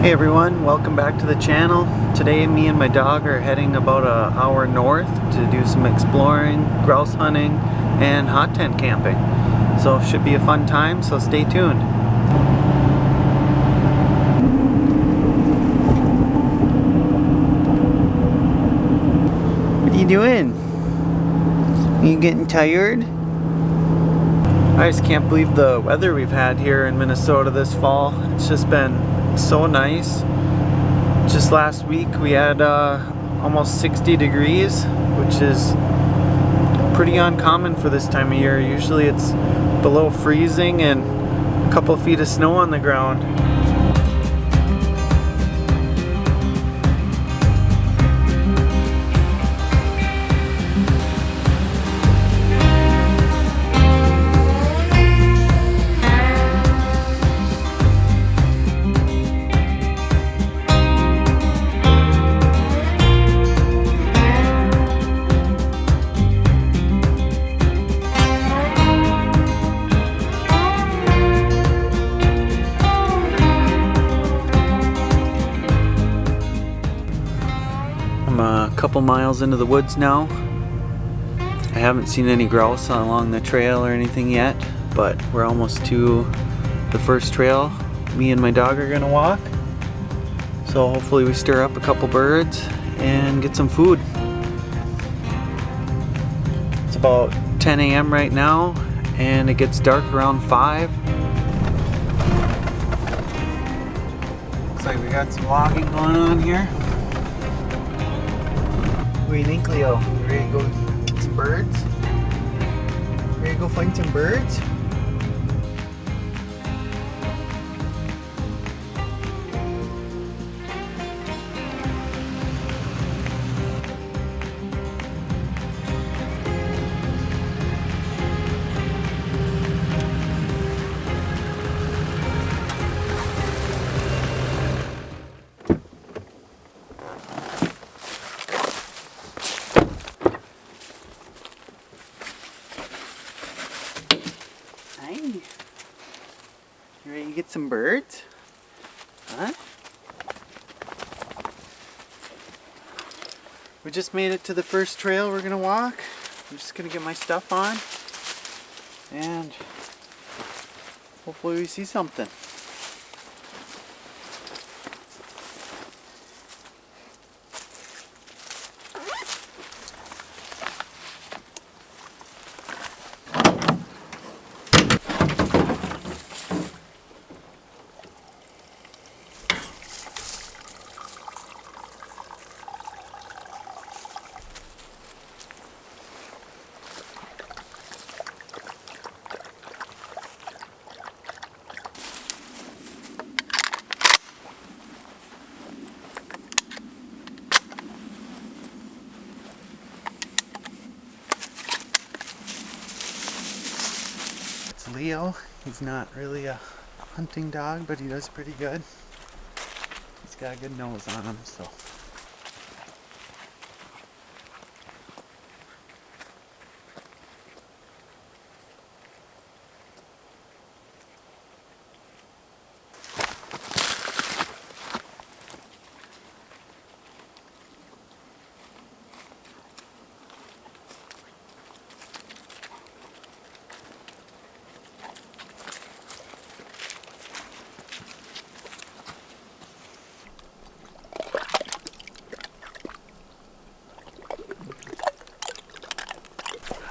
Hey everyone, welcome back to the channel. Today me and my dog are heading about an hour north to do some exploring, grouse hunting, and hot tent camping. So it should be a fun time, so stay tuned. What are you doing? Are you getting tired? I just can't believe the weather we've had here in Minnesota this fall. It's just been so nice. Just last week we had almost 60 degrees, which is pretty uncommon for this time of year. Usually it's below freezing and a couple feet of snow on the ground. A couple miles into the woods now. I haven't seen any grouse along the trail or anything yet, but we're almost to the first trail me and my dog are gonna walk. So hopefully we stir up a couple birds and get some food. It's about 10 a.m. right now and it gets dark around 5. Looks like we got some logging going on here. What do you think, Leo? Ready to go get some birds? Ready to go find some birds? You ready to get some birds? Huh? We just made it to the first trail we're gonna walk. I'm just gonna get my stuff on and hopefully we see something. Leo, he's not really a hunting dog, but he does pretty good. He's got a good nose on him, so.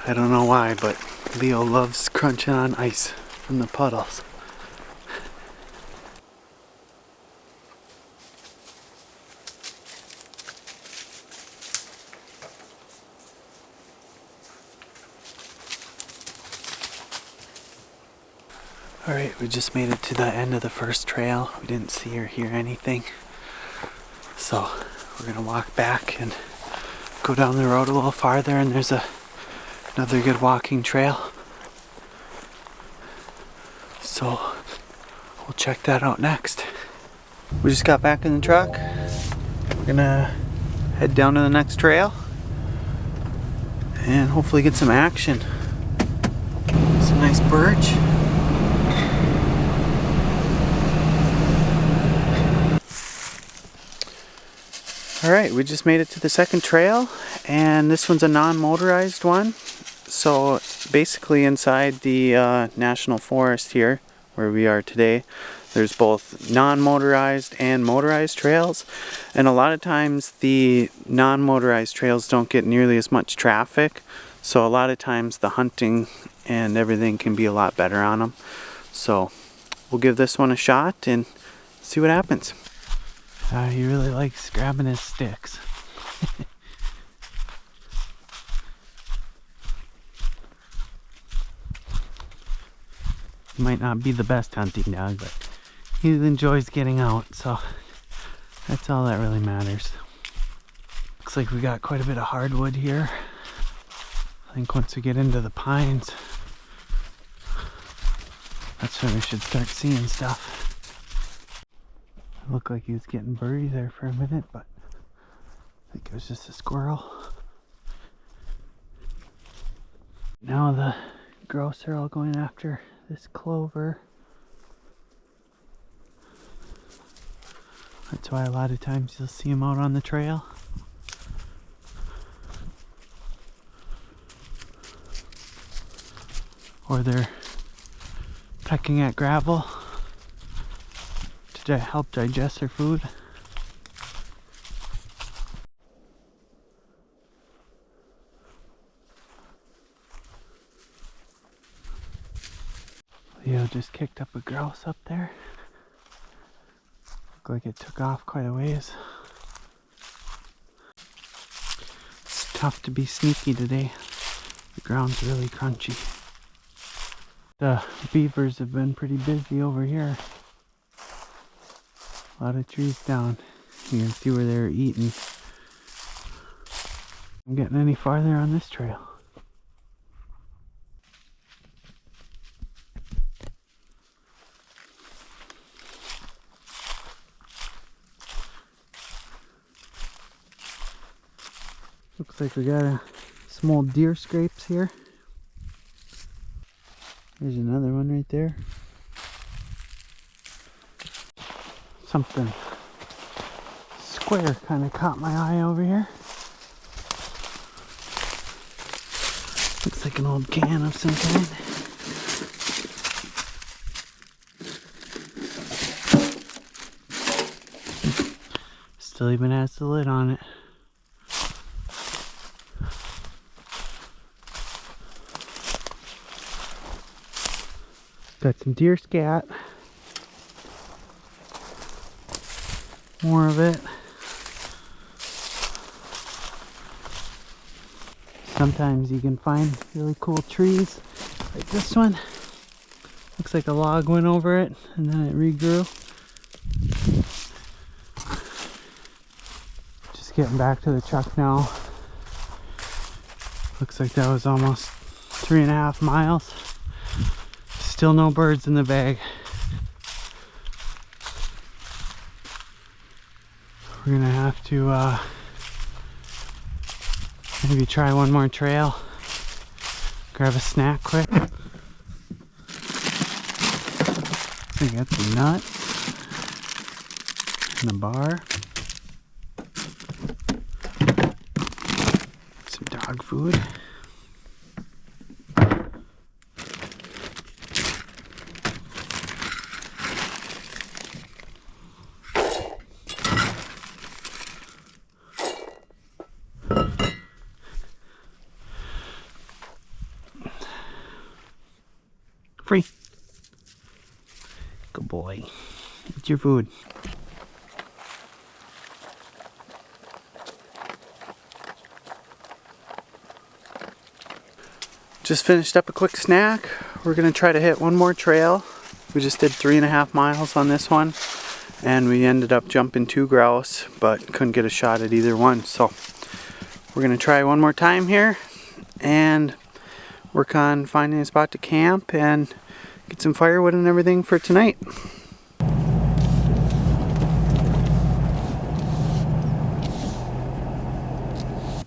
I don't know why, but Leo loves crunching on ice from the puddles. Alright, we just made it to the end of the first trail. We didn't see or hear anything. So we're gonna walk back and go down the road a little farther, and there's another good walking trail. So we'll check that out next. We just got back in the truck. We're gonna head down to the next trail and hopefully get some action. Some nice birch. Alright, we just made it to the second trail, and this one's a non-motorized one. So basically inside the National Forest here, where we are today, there's both non-motorized and motorized trails. And a lot of times the non-motorized trails don't get nearly as much traffic. So a lot of times the hunting and everything can be a lot better on them. So we'll give this one a shot and see what happens. He really likes grabbing his sticks. He might not be the best hunting dog, but he enjoys getting out, so that's all that really matters. Looks like we got quite a bit of hardwood here. I think once we get into the pines, that's when we should start seeing stuff. Looked like he was getting buried there for a minute, but I think it was just a squirrel. Now the grouse are all going after this clover. That's why a lot of times you'll see them out on the trail. Or they're pecking at gravel to help digest their food. Leo just kicked up a grouse up there. Looked like it took off quite a ways. It's tough to be sneaky today. The ground's really crunchy. The beavers have been pretty busy over here. A lot of trees down. You can see where they're eating. I'm getting any farther on this trail. Looks like we got some old deer scrapes here. There's another one right there. Something square kind of caught my eye over here. Looks like an old can of some kind. Still even has the lid on it. Got some deer scat. More of it. Sometimes you can find really cool trees like this one. Looks like a log went over it and then it regrew. Just getting back to the truck now. Looks like that was almost 3.5 miles. Still no birds in the bag. We're gonna have to maybe try one more trail. Grab a snack quick. So we got some nuts and a bar. Some dog food. Free. Good boy. It's your food. Just finished up a quick snack. We're gonna try to hit one more trail. We just did 3.5 miles on this one, and we ended up jumping 2 grouse, but couldn't get a shot at either one. So we're gonna try one more time here and work on finding a spot to camp and get some firewood and everything for tonight.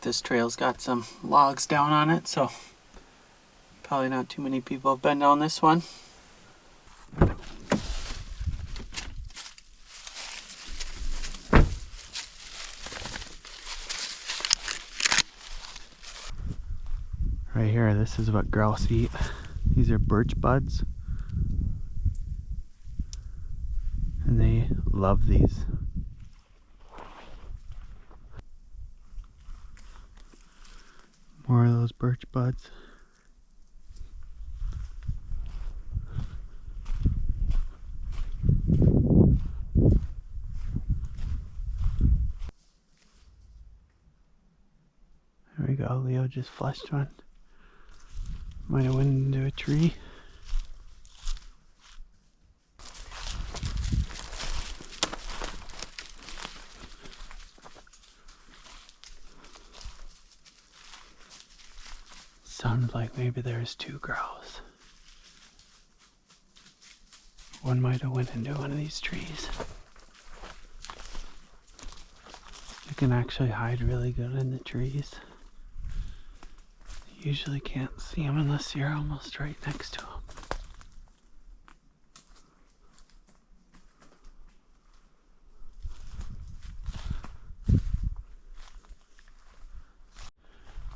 This trail's got some logs down on it, so probably not too many people have been down this one. Right here, this is what grouse eat. These are birch buds. And they love these. More of those birch buds. There we go, Leo just flushed one. Might have went into a tree. Sounds like maybe there's two grouse. One might have went into one of these trees. You can actually hide really good in the trees. You usually can't see them unless you're almost right next to them.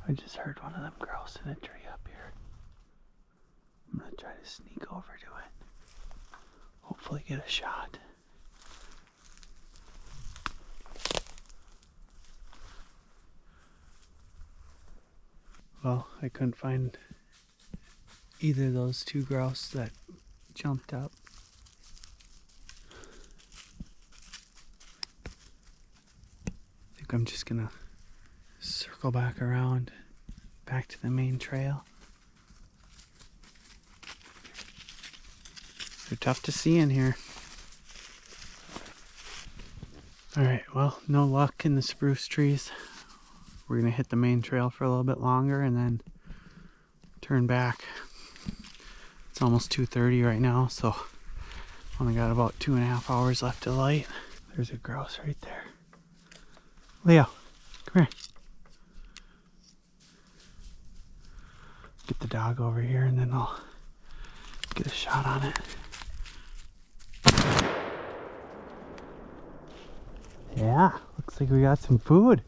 I just heard one of them grouse in a tree up here. I'm gonna try to sneak over to it. Hopefully get a shot. Well, I couldn't find either of those two grouse that jumped up. I think I'm just gonna circle back around, back to the main trail. They're tough to see in here. Alright, well, no luck in the spruce trees. We're gonna hit the main trail for a little bit longer and then turn back. It's almost 2:30 right now, so only got about 2.5 hours left of light. There's a grouse right there. Leo, come here. Get the dog over here and then I'll get a shot on it. Yeah, looks like we got some food.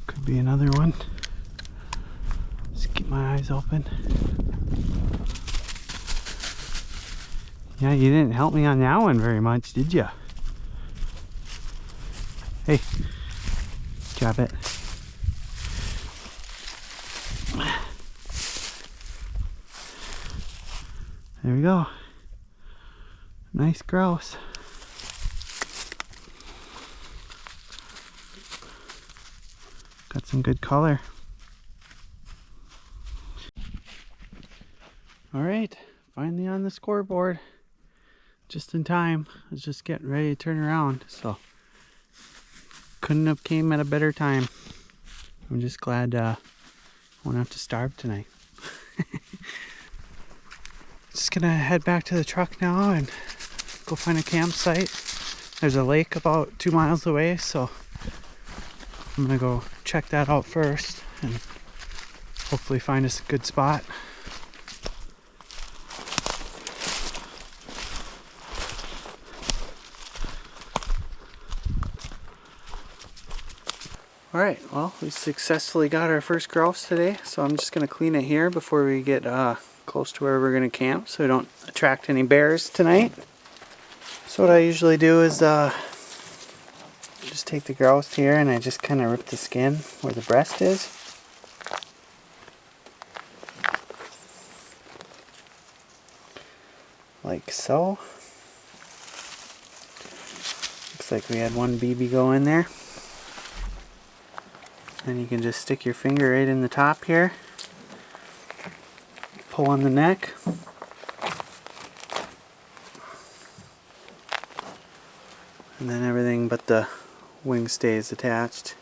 Could be another one. Just keep my eyes open. Yeah, you didn't help me on that one very much, did you? Hey, grab it. There we go. Nice grouse. Got some good color. Alright, finally on the scoreboard. Just in time. I was just getting ready to turn around, so couldn't have came at a better time. I'm just glad I won't have to starve tonight. Just gonna head back to the truck now and go find a campsite. There's a lake about 2 miles away, so I'm gonna go check that out first and hopefully find us a good spot. Alright, well, we successfully got our first grouse today, so I'm just gonna clean it here before we get close to where we're gonna camp so we don't attract any bears tonight. So what I usually do is just take the grouse here and I just kind of rip the skin where the breast is. Like so. Looks like we had one BB go in there. Then you can just stick your finger right in the top here. Pull on the neck. And then everything but the wing stays attached.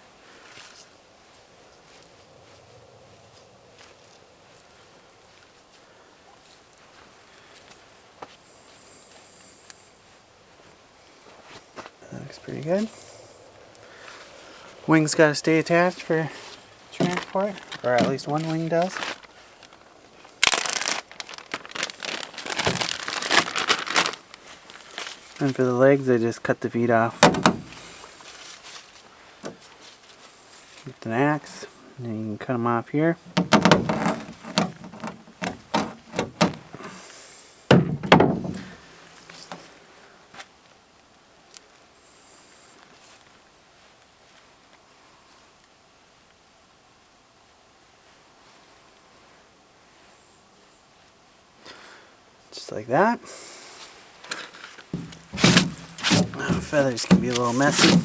That looks pretty good. Wings gotta stay attached for transport, or at least one wing does. And for the legs, I just cut the feet off with an axe, and then you can cut them off here. Just like that. Feathers can be a little messy.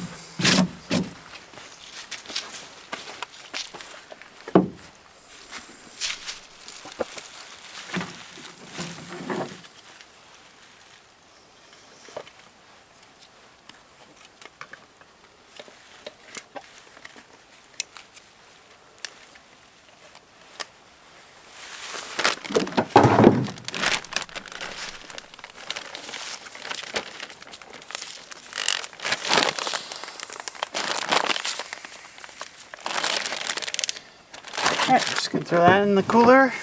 Alright, just gonna throw that in the cooler.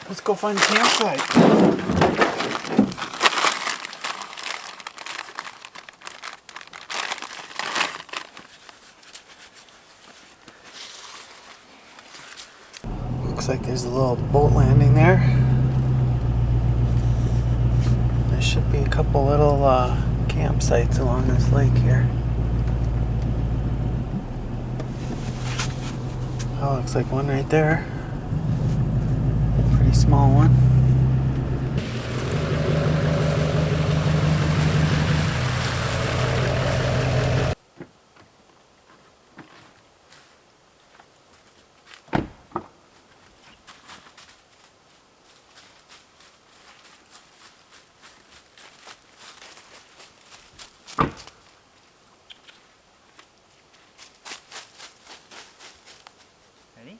Let's go find a campsite. Looks like there's a little boat landing there. There should be a couple little campsites along this lake here. Oh, looks like one right there. Pretty small one. Ready?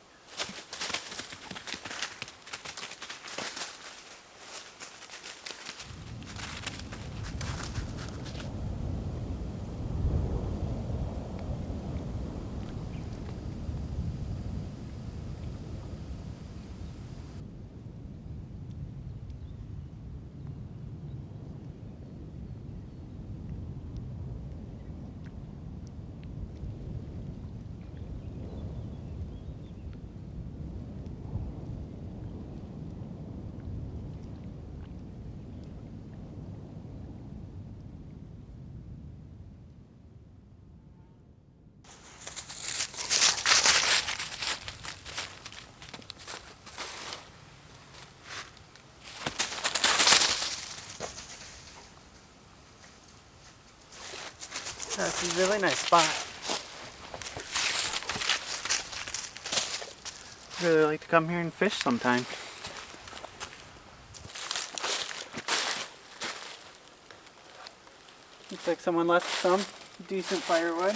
That's a really nice spot. I'd really like to come here and fish sometime. Looks like someone left some decent firewood.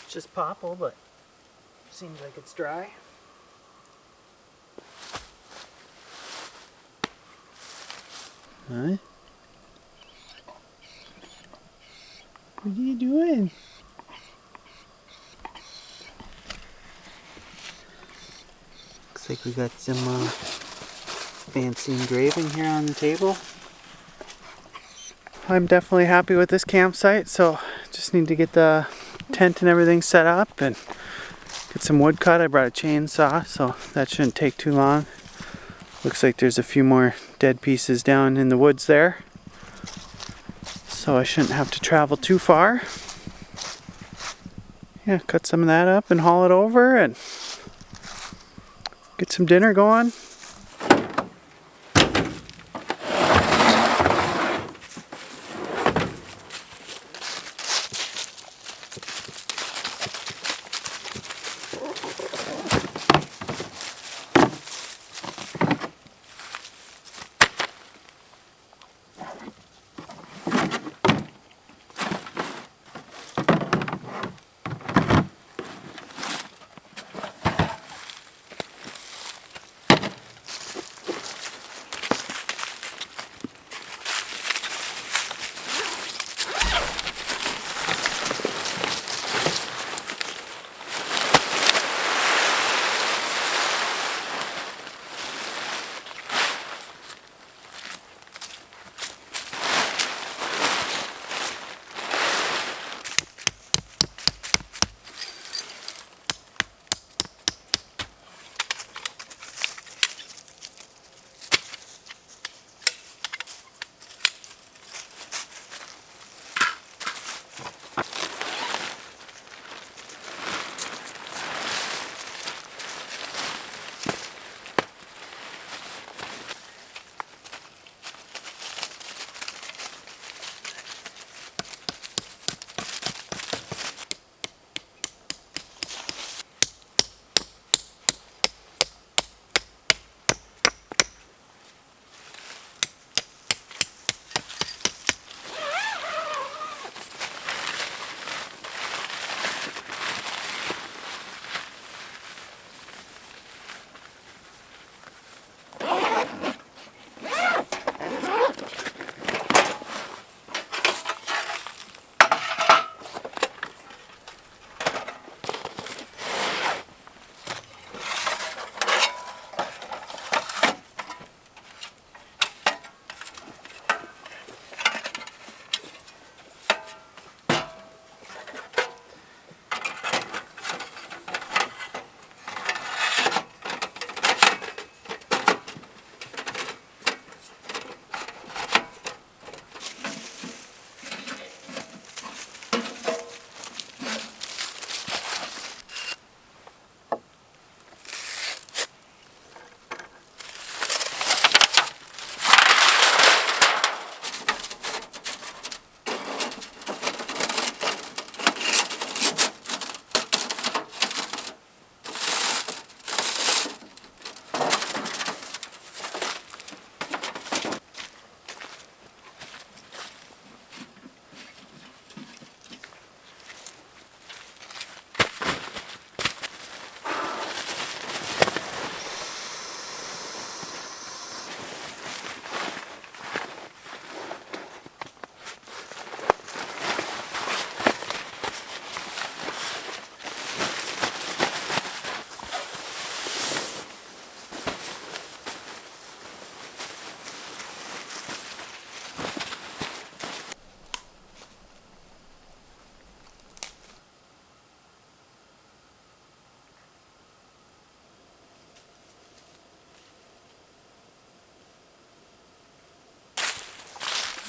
It's just popple, but seems like it's dry. Huh? What are you doing? Looks like we got some fancy engraving here on the table. I'm definitely happy with this campsite, so just need to get the tent and everything set up and get some wood cut. I brought a chainsaw, so that shouldn't take too long. Looks like there's a few more dead pieces down in the woods there, so I shouldn't have to travel too far. Yeah, cut some of that up and haul it over and get some dinner going.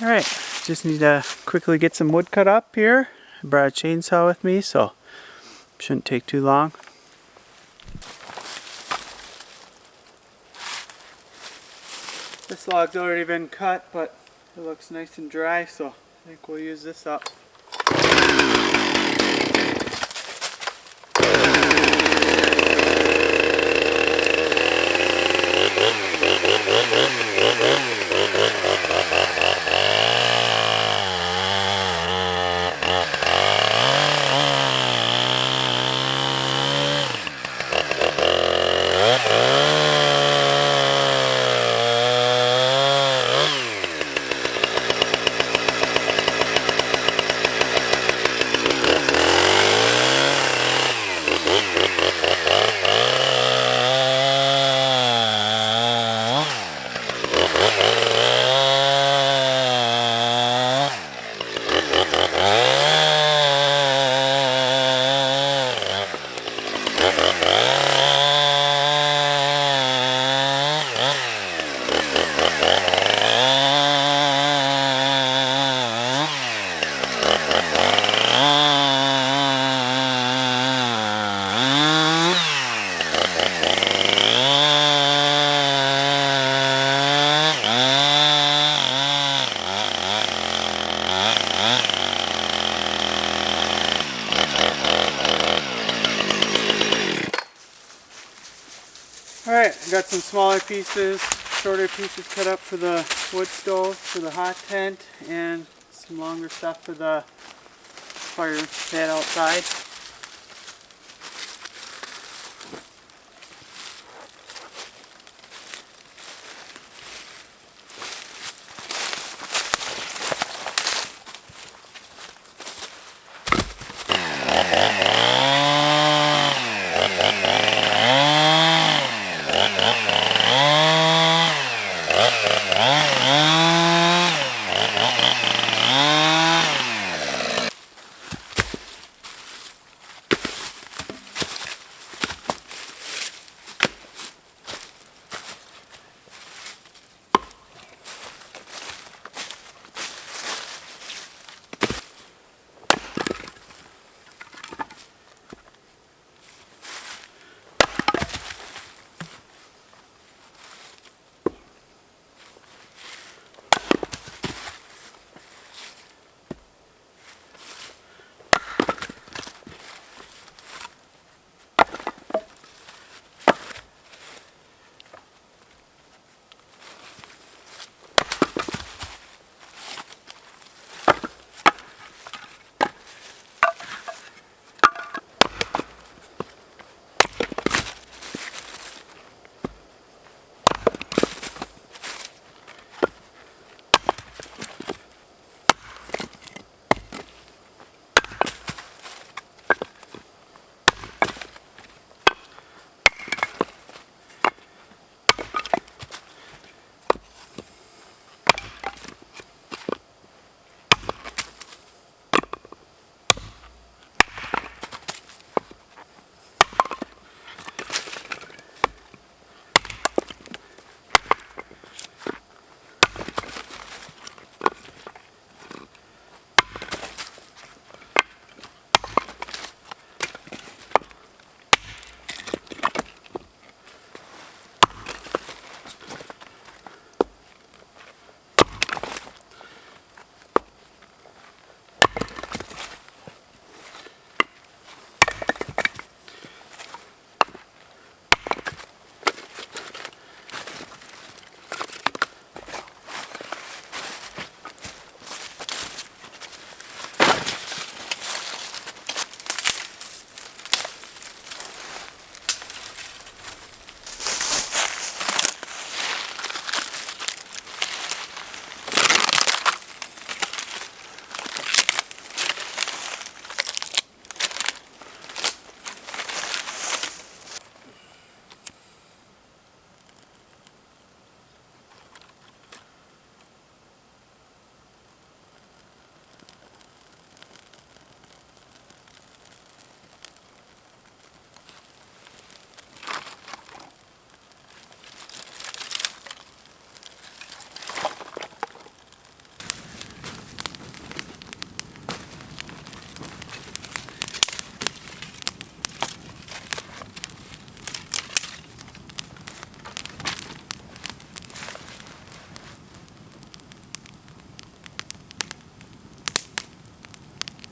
Alright, just need to quickly get some wood cut up here. I brought a chainsaw with me, so shouldn't take too long. This log's already been cut, but it looks nice and dry, so I think we'll use this up. Alright, I got some smaller pieces, shorter pieces cut up for the wood stove, for the hot tent, and some longer stuff for the fire pit outside.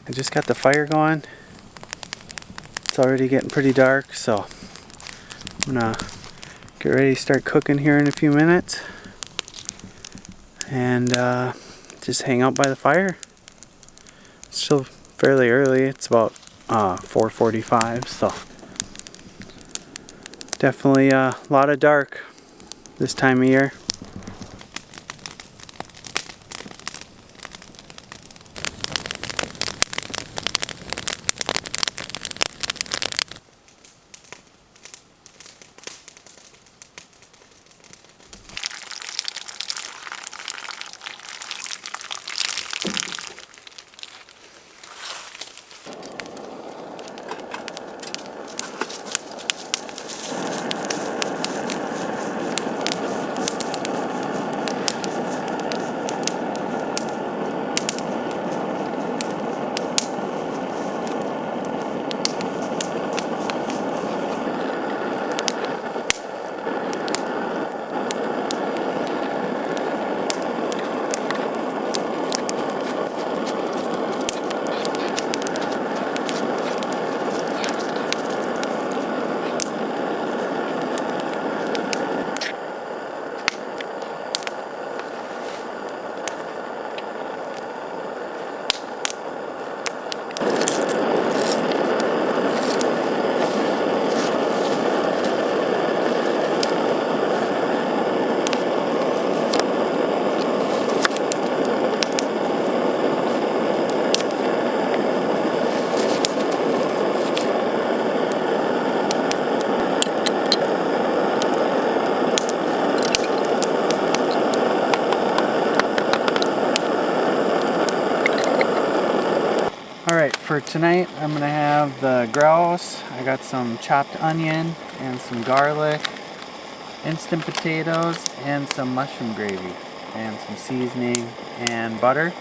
I just got the fire going. It's already getting pretty dark, so I'm gonna get ready to start cooking here in a few minutes. And just hang out by the fire. It's still fairly early. It's about 4:45, so definitely a lot of dark this time of year. Alright, for tonight I'm going to have the grouse. I got some chopped onion and some garlic, instant potatoes, and some mushroom gravy, and some seasoning and butter.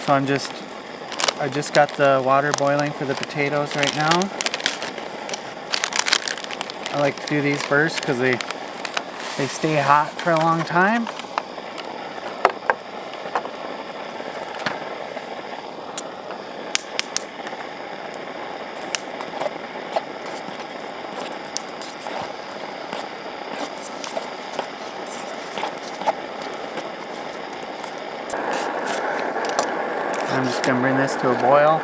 So I just got the water boiling for the potatoes right now. I like to do these first because they stay hot for a long time. I'm just going to bring this to a boil.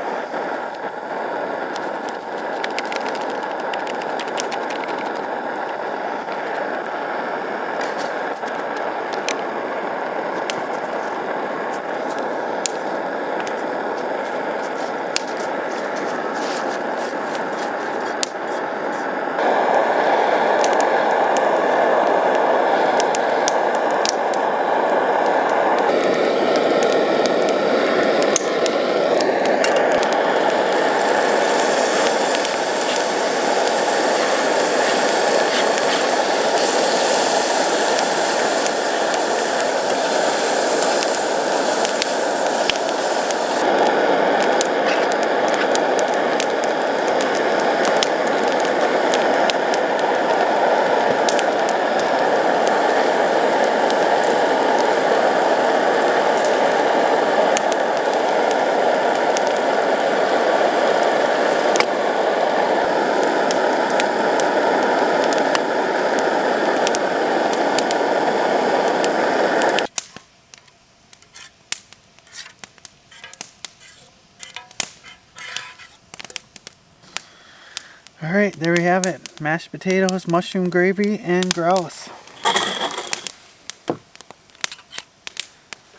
Alright, there we have it. Mashed potatoes, mushroom gravy, and grouse.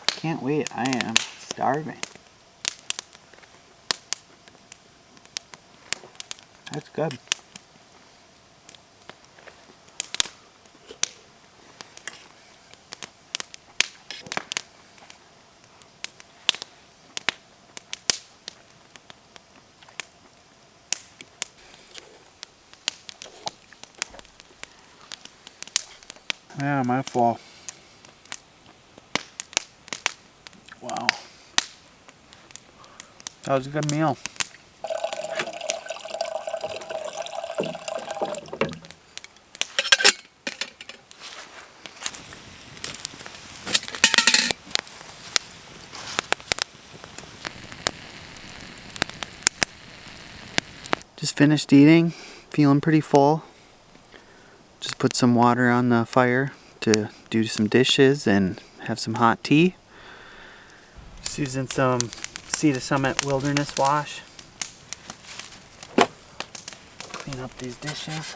Can't wait. I am starving. That's good. Yeah, my full. Wow. That was a good meal. Just finished eating, feeling pretty full. Just put some water on the fire to do some dishes and have some hot tea. Just using some Sea to Summit Wilderness Wash. Clean up these dishes.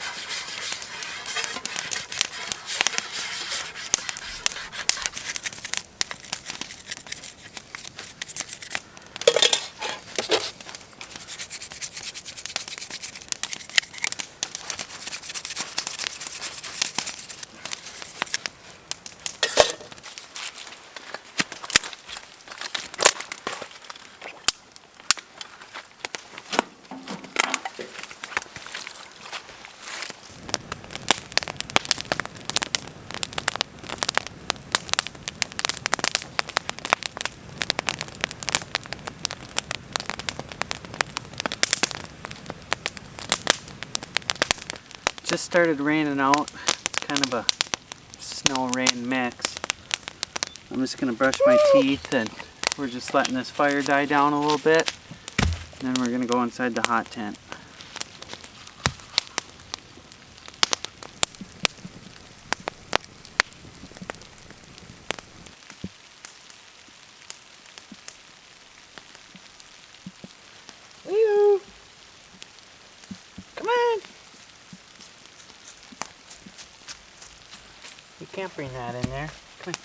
Just started raining out. It's kind of a snow-rain mix. I'm just gonna brush my teeth and we're just letting this fire die down a little bit. And then we're gonna go inside the hot tent. Wee-oo. Come on! You can't bring that in there. Come on.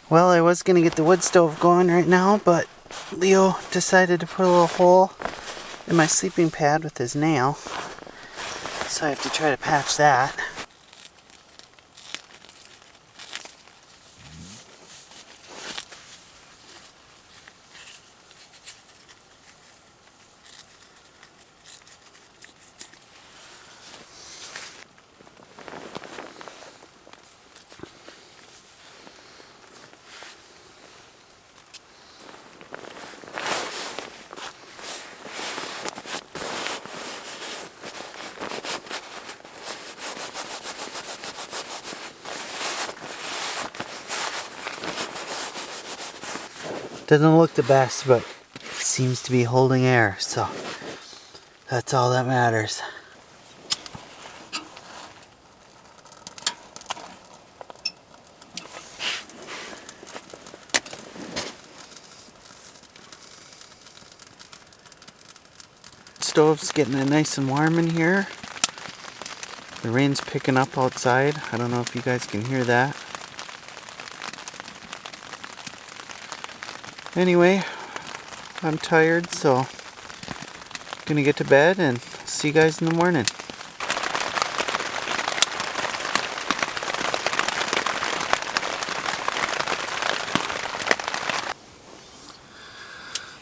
Well, I was gonna get the wood stove going right now, but Leo decided to put a little hole in my sleeping pad with his nail. So I have to try to patch that. Doesn't look the best, but it seems to be holding air, so that's all that matters. Stove's getting it nice and warm in here. The rain's picking up outside. I don't know if you guys can hear that. Anyway, I'm tired, so gonna get to bed and see you guys in the morning.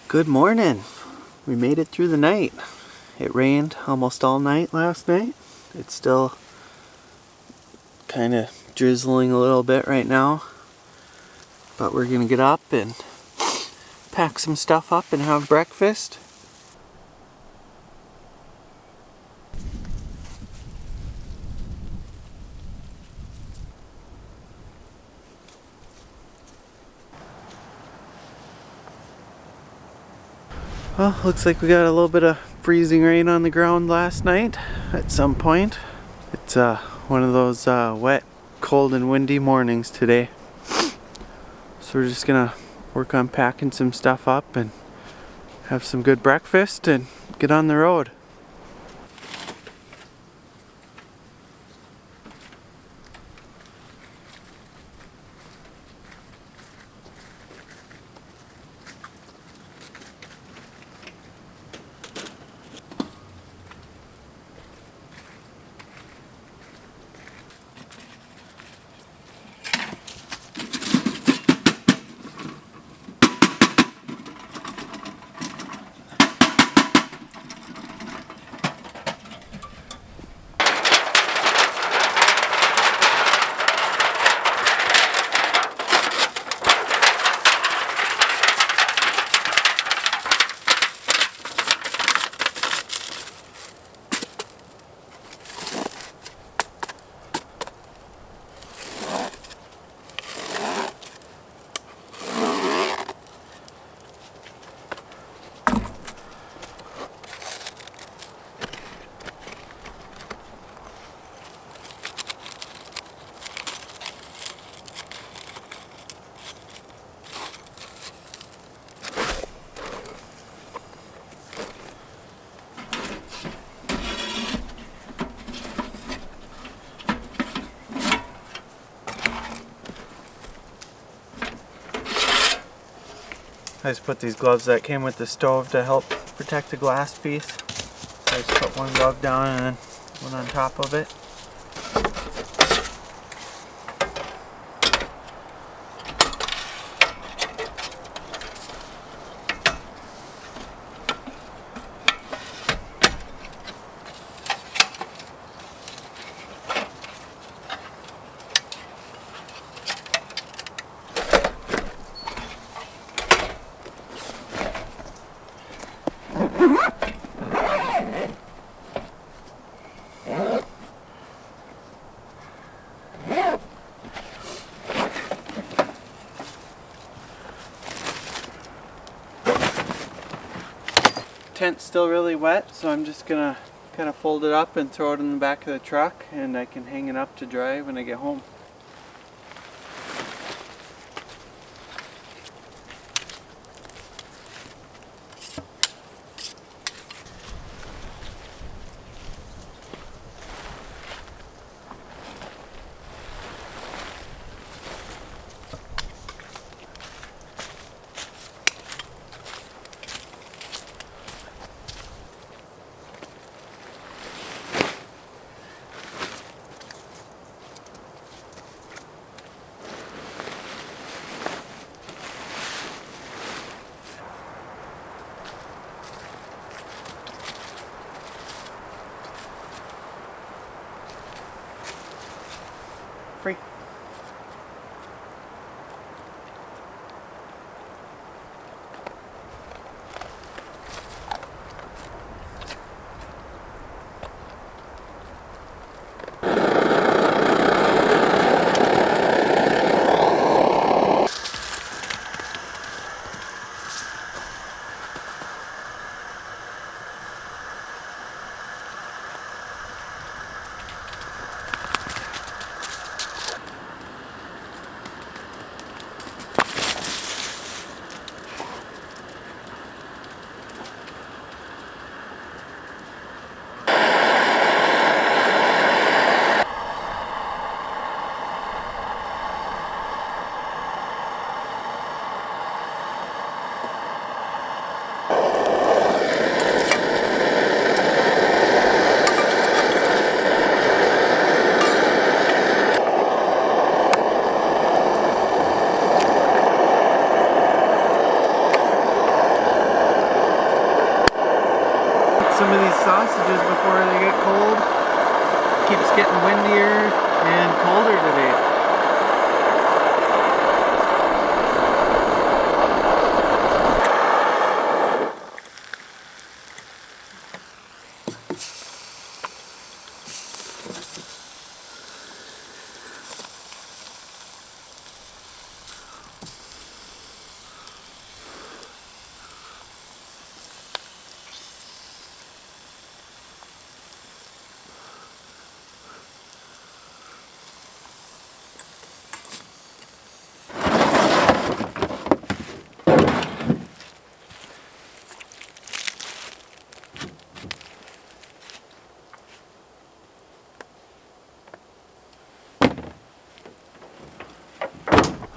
Good morning. We made it through the night. It rained almost all night last night. It's still kind of drizzling a little bit right now, but we're gonna get up and pack some stuff up and have breakfast. Well, looks like we got a little bit of freezing rain on the ground last night at some point. It's one of those wet, cold and windy mornings today. So we're just gonna work on packing some stuff up and have some good breakfast and get on the road. I just put these gloves that came with the stove to help protect the glass piece. I just put one glove down and then one on top of it. Tent's still really wet, so I'm just gonna kind of fold it up and throw it in the back of the truck, and I can hang it up to dry when I get home. Free. Some of these sausages before they get cold. Keeps getting windier and colder today.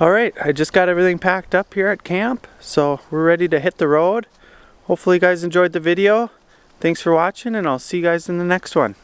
Alright, I just got everything packed up here at camp, so we're ready to hit the road. Hopefully you guys enjoyed the video. Thanks for watching, and I'll see you guys in the next one.